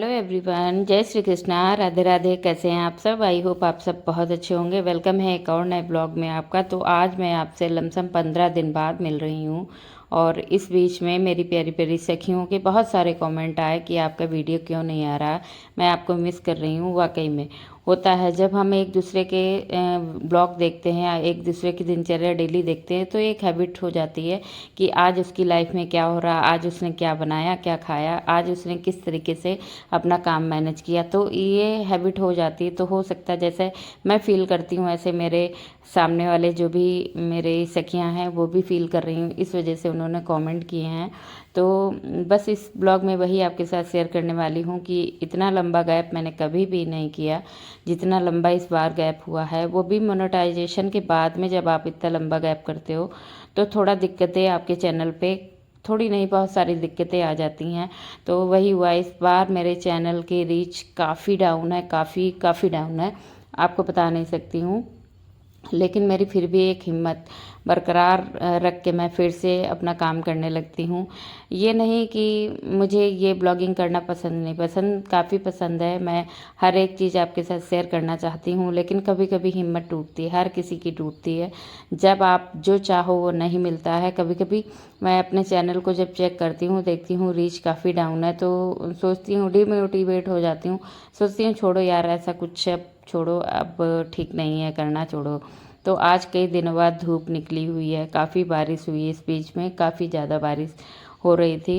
Hello everyone, जय श्री कृष्णा, राधे राधे। कैसे हैं आप सब? आई होप आप सब बहुत अच्छे होंगे। वेलकम है एक और नए ब्लॉग में आपका। तो आज मैं आपसे लमसम 15 दिन बाद मिल रही हूँ और इस बीच में मेरी प्यारी प्यारी सखियों के बहुत सारे कमेंट आए कि आपका वीडियो क्यों नहीं आ रहा, मैं आपको मिस कर रही हूँ। वाकई में होता है, जब हम एक दूसरे के ब्लॉग देखते हैं या एक दूसरे की दिनचर्या डेली देखते हैं तो एक हैबिट हो जाती है कि आज उसकी लाइफ में क्या हो रहा, आज उसने क्या बनाया, क्या खाया, आज उसने किस तरीके से अपना काम मैनेज किया। तो ये हैबिट हो जाती है। तो हो सकता है जैसे मैं फील करती हूँ ऐसे मेरे सामने वाले जो भी मेरे सखियाँ हैं वो भी फील कर रही हूँ, इस वजह से उन्होंने कमेंट किए हैं। तो बस इस ब्लॉग में वही आपके साथ शेयर करने वाली हूँ कि इतना लंबा गैप मैंने कभी भी नहीं किया जितना लंबा इस बार गैप हुआ है, वो भी मोनेटाइजेशन के बाद में। जब आप इतना लंबा गैप करते हो तो थोड़ा दिक्कतें आपके चैनल पे, थोड़ी नहीं बहुत सारी दिक्कतें आ जाती हैं। तो वही हुआ, इस बार मेरे चैनल की रीच काफ़ी डाउन है, काफ़ी डाउन है, आपको बता नहीं सकती हूँ। लेकिन मेरी फिर भी एक हिम्मत बरकरार रख के मैं फिर से अपना काम करने लगती हूँ। ये नहीं कि मुझे ये ब्लॉगिंग करना पसंद नहीं, पसंद काफ़ी पसंद है। मैं हर एक चीज़ आपके साथ शेयर करना चाहती हूँ, लेकिन कभी कभी हिम्मत टूटती है, हर किसी की टूटती है। जब आप जो चाहो वो नहीं मिलता है। कभी कभी मैं अपने चैनल को जब चेक करती हूँ, देखती हूँ रीच काफ़ी डाउन है, तो सोचती हूँ, डिमोटिवेट हो जाती हूँ। सोचती हूँ छोड़ो यार, ऐसा कुछ अब छोड़ो, अब ठीक नहीं है करना, छोड़ो। तो आज कई दिनों बाद धूप निकली हुई है, काफ़ी बारिश हुई, इस बीच में काफ़ी ज़्यादा बारिश हो रही थी।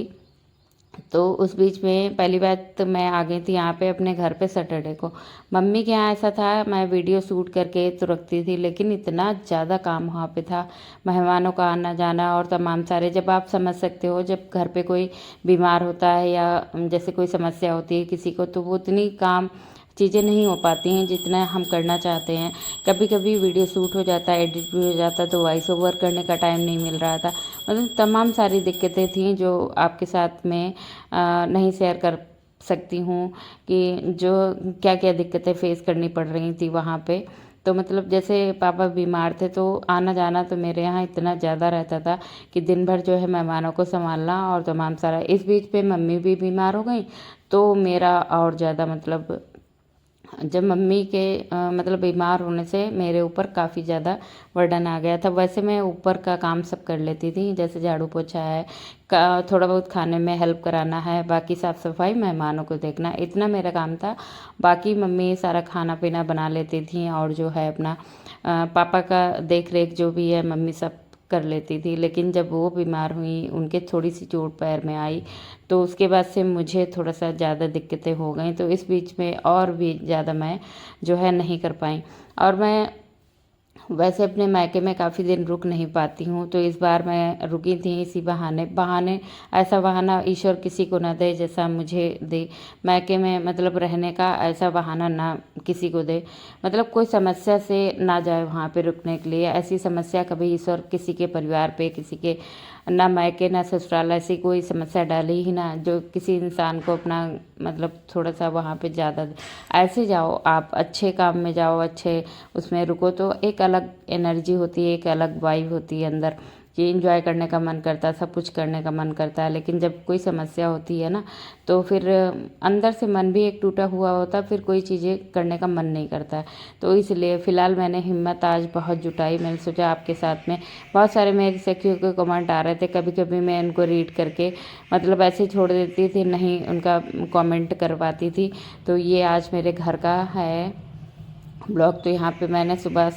तो उस बीच में पहली बात तो मैं आ गई थी यहाँ पे अपने घर पे सैटरडे को। मम्मी के यहाँ ऐसा था, मैं वीडियो शूट करके तो रखती थी, लेकिन इतना ज़्यादा काम वहाँ पे था, मेहमानों का आना जाना और तमाम सारे, जब आप समझ सकते हो जब घर पे कोई बीमार होता है या जैसे कोई समस्या होती है किसी को, तो वो उतनी काम चीज़ें नहीं हो पाती हैं जितना हम करना चाहते हैं। कभी कभी वीडियो शूट हो जाता है, एडिट भी हो जाता है, तो वॉइस ओवर करने का टाइम नहीं मिल रहा था। मतलब तमाम सारी दिक्कतें थी जो आपके साथ में नहीं शेयर कर सकती हूँ कि जो क्या क्या दिक्कतें फेस करनी पड़ रही थी वहाँ पे। तो मतलब जैसे पापा बीमार थे तो आना जाना तो मेरे यहाँ इतना ज़्यादा रहता था कि दिन भर जो है मेहमानों को संभालना और तमाम सारा। इस बीच पे मम्मी भी बीमार हो गई, तो मेरा और ज़्यादा मतलब जब मम्मी के मतलब बीमार होने से मेरे ऊपर काफ़ी ज़्यादा बर्डन आ गया था। वैसे मैं ऊपर का काम सब कर लेती थी, जैसे झाड़ू पोछा है, थोड़ा बहुत खाने में हेल्प कराना है, बाकी साफ़ सफाई, मेहमानों को देखना, इतना मेरा काम था। बाकी मम्मी सारा खाना पीना बना लेती थी और जो है अपना पापा का देख रेख जो भी है मम्मी सब कर लेती थी। लेकिन जब वो बीमार हुई, उनके थोड़ी सी चोट पैर में आई, तो उसके बाद से मुझे थोड़ा सा ज़्यादा दिक्कतें हो गई। तो इस बीच में और भी ज़्यादा मैं जो है नहीं कर पाई। और मैं वैसे अपने मायके में काफ़ी दिन रुक नहीं पाती हूँ, तो इस बार मैं रुकी थी इसी बहाने। बहाने ऐसा बहाना ईश्वर किसी को ना दे जैसा मुझे दे, मायके में मतलब रहने का ऐसा बहाना ना किसी को दे, मतलब कोई समस्या से ना जाए वहाँ पे रुकने के लिए। ऐसी समस्या कभी ईश्वर किसी के परिवार पे, किसी के ना मायके ना ससुराल ऐसी कोई समस्या डाली ही ना जो किसी इंसान को अपना मतलब थोड़ा सा वहाँ पे ज़्यादा। ऐसे जाओ आप, अच्छे काम में जाओ, अच्छे उसमें रुको, तो एक अलग एनर्जी होती है, एक अलग वाइब होती है अंदर कि इंजॉय करने का मन करता है, सब कुछ करने का मन करता है। लेकिन जब कोई समस्या होती है ना, तो फिर अंदर से मन भी एक टूटा हुआ होता है, फिर कोई चीज़ें करने का मन नहीं करता है। तो इसलिए फ़िलहाल मैंने हिम्मत आज बहुत जुटाई। मैंने सोचा आपके साथ में, बहुत सारे मेरी सखियों के कमेंट आ रहे थे, कभी कभी मैं उनको रीड करके मतलब ऐसे छोड़ देती थी, नहीं उनका कमेंट करवाती थी। तो ये आज मेरे घर का है ब्लॉग। तो यहाँ पे मैंने सुबह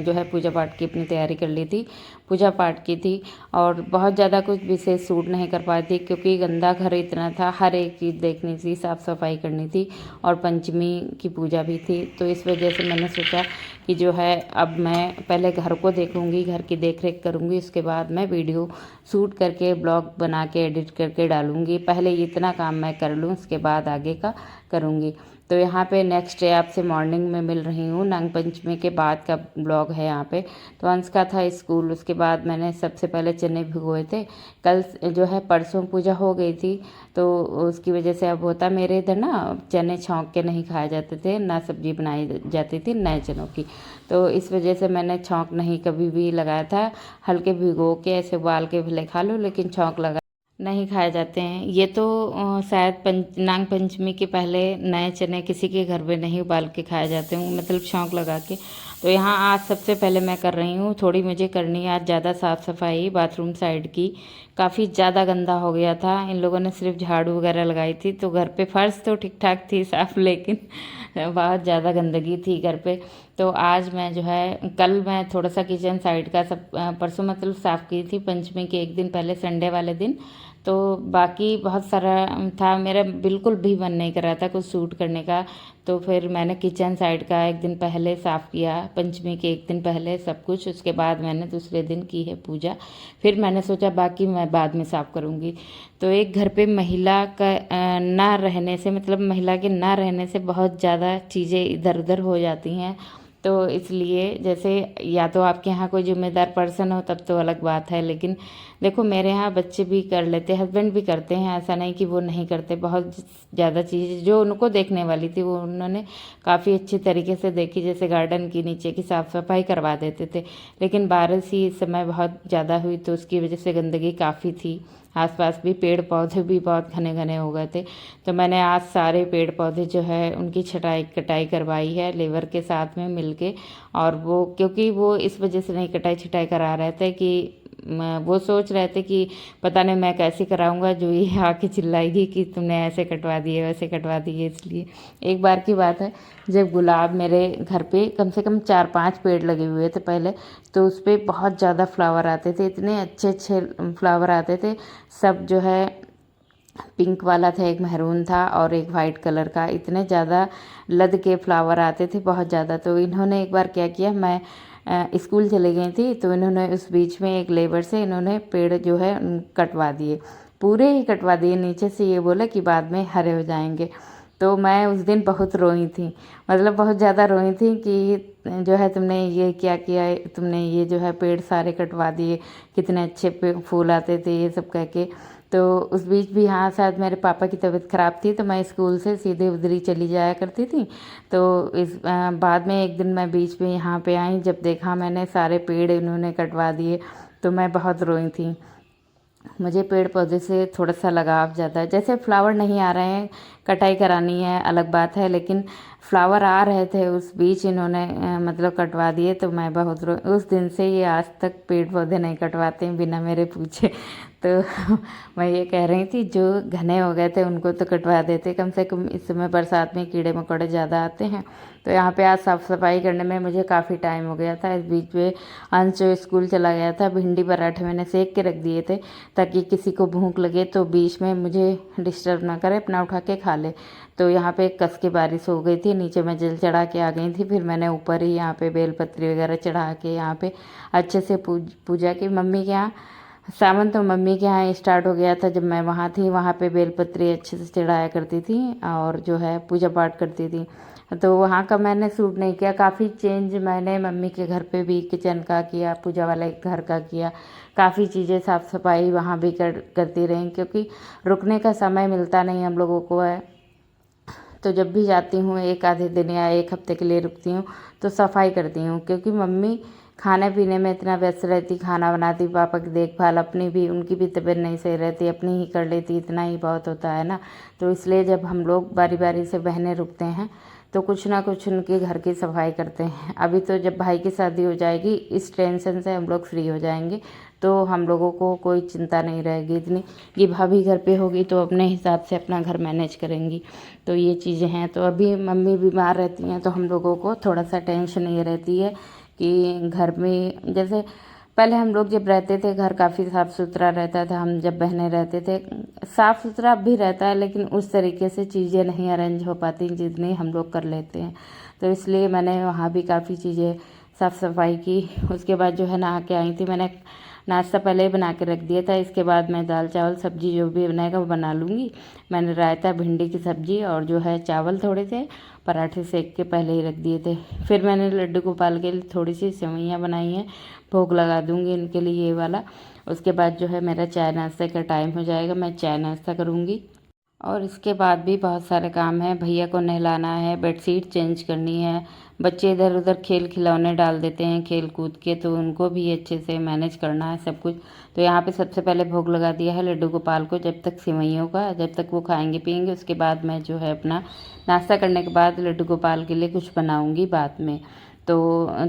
जो है पूजा पाठ की अपनी तैयारी कर ली थी, पूजा पाठ की थी और बहुत ज़्यादा कुछ विशेष शूट नहीं कर पाई थी क्योंकि गंदा घर इतना था, हर एक चीज़ देखनी थी, साफ़ सफाई करनी थी और पंचमी की पूजा भी थी। तो इस वजह से मैंने सोचा कि जो है अब मैं पहले घर को देखूँगी, घर की देख रेख करूँगी, उसके बाद मैं वीडियो शूट करके ब्लॉग बना के एडिट करके डालूँगी। पहले इतना काम मैं कर लूँ, उसके बाद आगे का करूँगी। तो यहाँ पे नेक्स्ट डे आपसे मॉर्निंग में मिल रही हूँ, नाग पंचमी के बाद का ब्लॉग है यहाँ पे। तो अंश का था स्कूल, उसके बाद मैंने सबसे पहले चने भिगोए थे। कल जो है परसों पूजा हो गई थी, तो उसकी वजह से अब होता मेरे इधर ना चने छौंक के नहीं खाए जाते थे, ना सब्जी बनाई जाती थी नए चनों की। तो इस वजह से मैंने छौंक नहीं कभी भी लगाया था। हल्के भिगो के ऐसे उबाल के भले खा लो, लेकिन छौंक लगा नहीं खाए जाते हैं। ये तो शायद नाग पंचमी के पहले नए चने किसी के घर में नहीं उबाल के खाए जाते हैं, मतलब शौक लगा के। तो यहाँ आज सबसे पहले मैं कर रही हूँ, थोड़ी मुझे करनी है आज ज़्यादा साफ़ सफाई बाथरूम साइड की। काफ़ी ज़्यादा गंदा हो गया था, इन लोगों ने सिर्फ झाड़ू वगैरह लगाई थी, तो घर पे फर्श तो ठीक ठाक थी साफ़, लेकिन बहुत ज़्यादा गंदगी थी घर पे। तो आज मैं जो है, कल मैं थोड़ा सा किचन साइड का सब परसों मतलब साफ़ की थी, पंचमी के एक दिन पहले संडे वाले दिन। तो बाकी बहुत सारा था, मेरा बिल्कुल भी मन नहीं कर रहा था कुछ सूट करने का। तो फिर मैंने किचन साइड का एक दिन पहले साफ़ किया, पंचमी के एक दिन पहले सब कुछ। उसके बाद मैंने दूसरे दिन की है पूजा। फिर मैंने सोचा बाकी मैं बाद में साफ़ करूँगी। तो एक घर पे महिला का ना रहने से, मतलब महिला के ना रहने से बहुत ज़्यादा चीज़ें इधर उधर हो जाती हैं। तो इसलिए जैसे या तो आपके यहाँ कोई जिम्मेदार पर्सन हो तब तो अलग बात है, लेकिन देखो मेरे यहाँ बच्चे भी कर लेते, हस्बैंड भी करते हैं, ऐसा नहीं कि वो नहीं करते। बहुत ज़्यादा चीज़ जो उनको देखने वाली थी वो उन्होंने काफ़ी अच्छी तरीके से देखी, जैसे गार्डन की नीचे की साफ़ सफाई करवा देते थे। लेकिन बारिश ही इस समय बहुत ज़्यादा हुई तो उसकी वजह से गंदगी काफ़ी थी। आसपास भी पेड़ पौधे भी बहुत घने घने हो गए थे। तो मैंने आज सारे पेड़ पौधे जो है उनकी छटाई कटाई करवाई है लेबर के साथ में मिलके। और वो क्योंकि वो इस वजह से नहीं कटाई छटाई करा रहे थे कि वो सोच रहे थे कि पता नहीं मैं कैसे कराऊंगा, जो ये आके चिल्लाएगी कि तुमने ऐसे कटवा दिए वैसे कटवा दिए। इसलिए एक बार की बात है, जब गुलाब मेरे घर पे कम से कम 4-5 पेड़ लगे हुए थे पहले, तो उस पर बहुत ज़्यादा फ्लावर आते थे, इतने अच्छे अच्छे फ्लावर आते थे। सब जो है पिंक वाला था, एक मैरून था और एक वाइट कलर का, इतने ज़्यादा लद के फ्लावर आते थे बहुत ज़्यादा। तो इन्होंने एक बार क्या किया, मैं स्कूल चले गई थी तो इन्होंने उस बीच में एक लेबर से इन्होंने पेड़ जो है कटवा दिए, पूरे ही कटवा दिए। नीचे से ये बोला कि बाद में हरे हो जाएंगे। तो मैं उस दिन बहुत रोई थी, मतलब बहुत ज़्यादा रोई थी कि जो है तुमने ये क्या किया, तुमने ये जो है पेड़ सारे कटवा दिए, कितने अच्छे फूल आते थे ये सब कह के। तो उस बीच भी हाँ शायद मेरे पापा की तबीयत ख़राब थी तो मैं स्कूल से सीधे उधर ही चली जाया करती थी। तो इस बाद में एक दिन मैं बीच में यहाँ पे आई, जब देखा मैंने सारे पेड़ इन्होंने कटवा दिए तो मैं बहुत रोई थी। मुझे पेड़ पौधे से थोड़ा सा लगाव ज़्यादा है। जैसे फ्लावर नहीं आ रहे हैं, कटाई करानी है अलग बात है, लेकिन फ्लावर आ रहे थे उस बीच इन्होंने मतलब कटवा दिए तो मैं बहुत उस दिन से ये आज तक पेड़ पौधे नहीं कटवाते हैं बिना मेरे पूछे। तो मैं ये कह रही थी जो घने हो गए थे उनको तो कटवा देते, कम से कम इस समय बरसात में कीड़े मकोड़े ज़्यादा आते हैं। तो यहाँ पे आज साफ़ सफाई करने में मुझे काफ़ी टाइम हो गया था। इस बीच में अंश स्कूल चला गया था, भिंडी पराठे मैंने सेक के रख दिए थे ताकि किसी को भूख लगे तो बीच में मुझे डिस्टर्ब ना करे, अपना उठा के खा ले। तो यहाँ पे कस के बारिश हो गई थी, नीचे मैं जल चढ़ा के आ गई थी, फिर मैंने ऊपर ही यहाँ पे बेलपत्री वगैरह चढ़ा के यहाँ पे अच्छे से पूजा की। मम्मी के यहाँ सावन तो मम्मी के यहाँ स्टार्ट हो गया था, जब मैं वहाँ थी वहाँ पे बेलपत्री अच्छे से चढ़ाया करती थी और जो है पूजा पाठ करती थी। तो वहाँ का मैंने सूट नहीं किया, काफ़ी चेंज मैंने मम्मी के घर पे भी किचन का किया, पूजा वाले घर का किया, काफ़ी चीज़ें साफ़ सफाई वहाँ भी करती रही, क्योंकि रुकने का समय मिलता नहीं हम लोगों को है। तो जब भी जाती हूँ एक आधे दिन या एक हफ्ते के लिए रुकती हूँ तो सफाई करती हूँ, क्योंकि मम्मी खाने पीने में इतना व्यस्त रहती, खाना बनाती, पापा की देखभाल, अपनी भी उनकी भी तबीयत नहीं सही रहती, अपनी ही कर लेती, इतना ही बहुत होता है ना। तो इसलिए जब हम लोग बारी बारी से बहनें रुकते हैं तो कुछ ना कुछ उनके घर की सफाई करते हैं। अभी तो जब भाई की शादी हो जाएगी इस टेंशन से हम लोग फ्री हो जाएंगे, तो हम लोगों को कोई चिंता नहीं रहेगी इतनी कि भाभी घर पे होगी तो अपने हिसाब से अपना घर मैनेज करेंगी। तो ये चीज़ें हैं। तो अभी मम्मी बीमार रहती हैं तो हम लोगों को थोड़ा सा टेंशन ये रहती है कि घर में, जैसे पहले हम लोग जब रहते थे घर काफ़ी साफ़ सुथरा रहता था, हम जब बहनें रहते थे साफ़ सुथरा भी रहता है, लेकिन उस तरीके से चीज़ें नहीं अरेंज हो पाती जितनी हम लोग कर लेते हैं। तो इसलिए मैंने वहाँ भी काफ़ी चीज़ें साफ़ सफाई की। उसके बाद जो है नहा के आई थी, मैंने नाश्ता पहले ही बना के रख दिया था, इसके बाद मैं दाल चावल सब्जी जो भी बनाएगा वो बना लूँगी। मैंने रायता, भिंडी की सब्जी और जो है चावल थोड़े से पराठे सेक के पहले ही रख दिए थे। फिर मैंने लड्डू गोपाल के लिए थोड़ी सी सेवइयाँ बनाई हैं, भोग लगा दूँगी इनके लिए ये वाला। उसके बाद जो है मेरा चाय नाश्ते का टाइम हो जाएगा, मैं चाय नाश्ता करूँगी। और इसके बाद भी बहुत सारे काम हैं। भैया को नहलाना है, बेडशीट चेंज करनी है, बच्चे इधर उधर खेल खिलौने डाल देते हैं खेल कूद के, तो उनको भी अच्छे से मैनेज करना है सब कुछ। तो यहाँ पे सबसे पहले भोग लगा दिया है लड्डू गोपाल को, जब तक सिवैयों का, जब तक वो खाएंगे पियेंगे, उसके बाद मैं जो है अपना नाश्ता करने के बाद लड्डू गोपाल के लिए कुछ बनाऊँगी बाद में। तो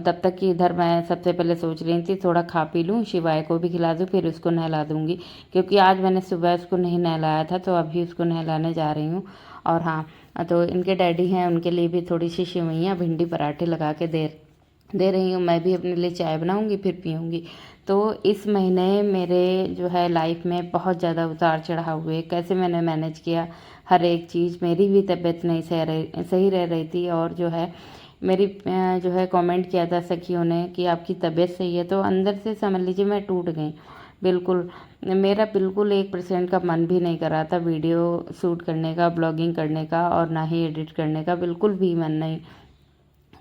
तब तक कि इधर मैं सबसे पहले सोच रही थी थोड़ा खा पी लूँ, शिवाय को भी खिला दूँ, फिर उसको नहला दूँगी, क्योंकि आज मैंने सुबह उसको नहीं नहलाया था, तो अभी उसको नहलाने जा रही हूँ। और हाँ, तो इनके डैडी हैं, उनके लिए भी थोड़ी सी सेवइयाँ भिंडी पराठे लगा के दे रही हूँ। मैं भी अपने लिए चाय बनाऊँगी फिर पीऊँगी। तो इस महीने मेरे जो है लाइफ में बहुत ज़्यादा उतार चढ़ाव हुए, कैसे मैंने मैनेज किया हर एक चीज़। मेरी भी तबीयत नहीं सही रह रही थी, और जो है मेरी जो है कमेंट किया था सखियों ने कि आपकी तबीयत सही है, तो अंदर से समझ लीजिए मैं टूट गई बिल्कुल। मेरा बिल्कुल 1% का मन भी नहीं कर रहा था वीडियो शूट करने का, ब्लॉगिंग करने का, और ना ही एडिट करने का, बिल्कुल भी मन नहीं।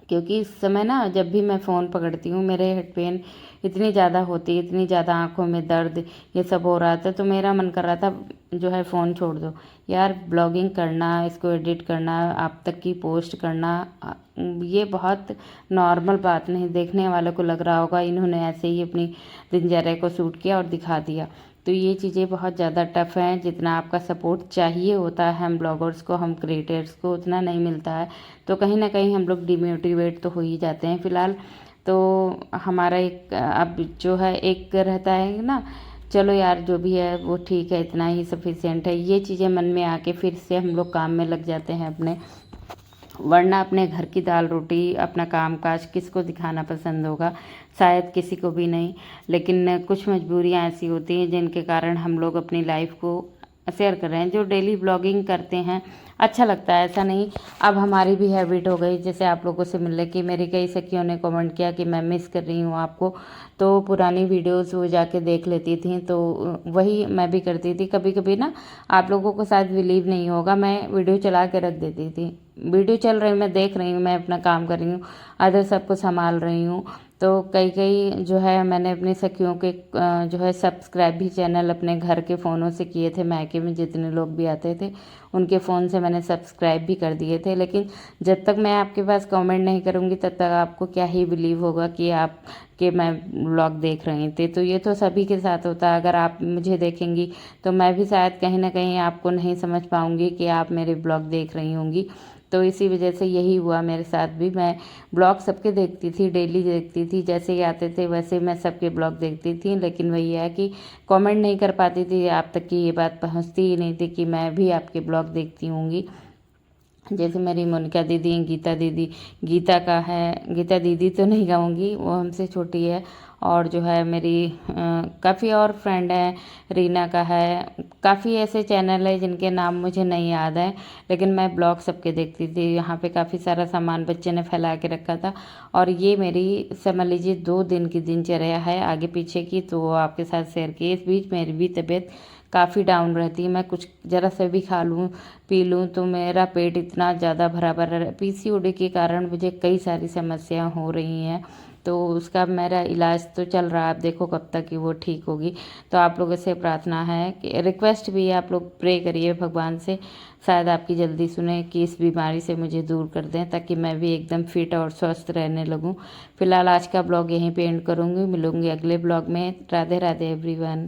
क्योंकि इस समय ना जब भी मैं फ़ोन पकड़ती हूँ मेरे हेड पेन इतनी ज़्यादा होती है, इतनी ज़्यादा आँखों में दर्द, ये सब हो रहा था, तो मेरा मन कर रहा था जो है फ़ोन छोड़ दो यार। ब्लॉगिंग करना, इसको एडिट करना, आप तक की पोस्ट करना, ये बहुत नॉर्मल बात नहीं। देखने वालों को लग रहा होगा इन्होंने ऐसे ही अपनी दिनचर्या को शूट किया और दिखा दिया। तो ये चीज़ें बहुत ज़्यादा टफ हैं। जितना आपका सपोर्ट चाहिए होता है हम ब्लॉगर्स को, हम क्रिएटर्स को, उतना नहीं मिलता है, तो कहीं ना कहीं हम लोग डिमोटिवेट तो हो ही जाते हैं फ़िलहाल। तो हमारा एक अब जो है एक रहता है ना, चलो यार जो भी है वो ठीक है, इतना ही सफिशिएंट है, ये चीज़ें मन में आके फिर से हम लोग काम में लग जाते हैं अपने। वरना अपने घर की दाल रोटी, अपना काम काज किसको दिखाना पसंद होगा? शायद किसी को भी नहीं। लेकिन कुछ मजबूरियां ऐसी होती हैं जिनके कारण हम लोग अपनी लाइफ को शेयर कर रहे हैं। जो डेली ब्लॉगिंग करते हैं अच्छा लगता है, ऐसा नहीं। अब हमारी भी हैबिट हो गई जैसे आप लोगों से मिलने की। मेरी कई सखियों ने कमेंट किया कि मैं मिस कर रही हूँ आपको, तो पुरानी वीडियोस वो जाके देख लेती थी, तो वही मैं भी करती थी। कभी कभी ना आप लोगों को शायद बिलीव नहीं होगा, मैं वीडियो चला के रख देती थी। वीडियो चल रही, मैं देख रही हूँ, मैं अपना काम कर रही हूँ, अदर सबको संभाल रही हूँ। तो कई कई जो है मैंने अपनी सखियों के जो है सब्सक्राइब भी चैनल अपने घर के फ़ोनों से किए थे। मायके में जितने लोग भी आते थे उनके फ़ोन से मैंने सब्सक्राइब भी कर दिए थे। लेकिन जब तक मैं आपके पास कमेंट नहीं करूँगी तब तक आपको क्या ही बिलीव होगा कि आप कि मैं व्लॉग देख रही थी। तो ये तो सभी के साथ होता है। अगर आप मुझे देखेंगी तो मैं भी शायद कहीं ना कहीं आपको नहीं समझ पाऊँगी कि आप मेरे ब्लॉग देख रही होंगी। तो इसी वजह से यही हुआ मेरे साथ भी। मैं ब्लॉग सबके देखती थी, डेली देखती थी, जैसे ही आते थे वैसे मैं सबके ब्लॉग देखती थी। लेकिन वही है कि कमेंट नहीं कर पाती थी, आप तक की ये बात पहुंचती ही नहीं थी कि मैं भी आपके ब्लॉग देखती होंगी। जैसे मेरी मोनिका दीदी, गीता दीदी, गीता दीदी तो नहीं कहूँगी, वो हमसे छोटी है। और जो है मेरी काफ़ी और फ्रेंड हैं, रीना का है, काफ़ी ऐसे चैनल है जिनके नाम मुझे नहीं याद है। लेकिन मैं ब्लॉग सबके देखती थी। यहाँ पे काफ़ी सारा सामान बच्चे ने फैला के रखा था, और ये मेरी समझ लीजिए 2 दिन की दिनचर्या है आगे पीछे की, तो वो आपके साथ शेयर की। इस बीच मेरी भी तबीयत काफ़ी डाउन रहती है। मैं कुछ ज़रा सा भी खा लूँ पी लूँ तो मेरा पेट इतना ज़्यादा भरा भरा, पीसीओडी के कारण मुझे कई सारी समस्या हो रही हैं। तो उसका मेरा इलाज तो चल रहा है, आप देखो कब तक कि वो ठीक होगी। तो आप लोगों से प्रार्थना है कि रिक्वेस्ट भी है, आप लोग प्रे करिए भगवान से, शायद आपकी जल्दी सुने कि इस बीमारी से मुझे दूर कर दें, ताकि मैं भी एकदम फिट और स्वस्थ रहने लगूं। फिलहाल आज का ब्लॉग यहीं पे एंड करूँगी, मिलूँगी अगले ब्लॉग में। राधे राधे एवरीवन।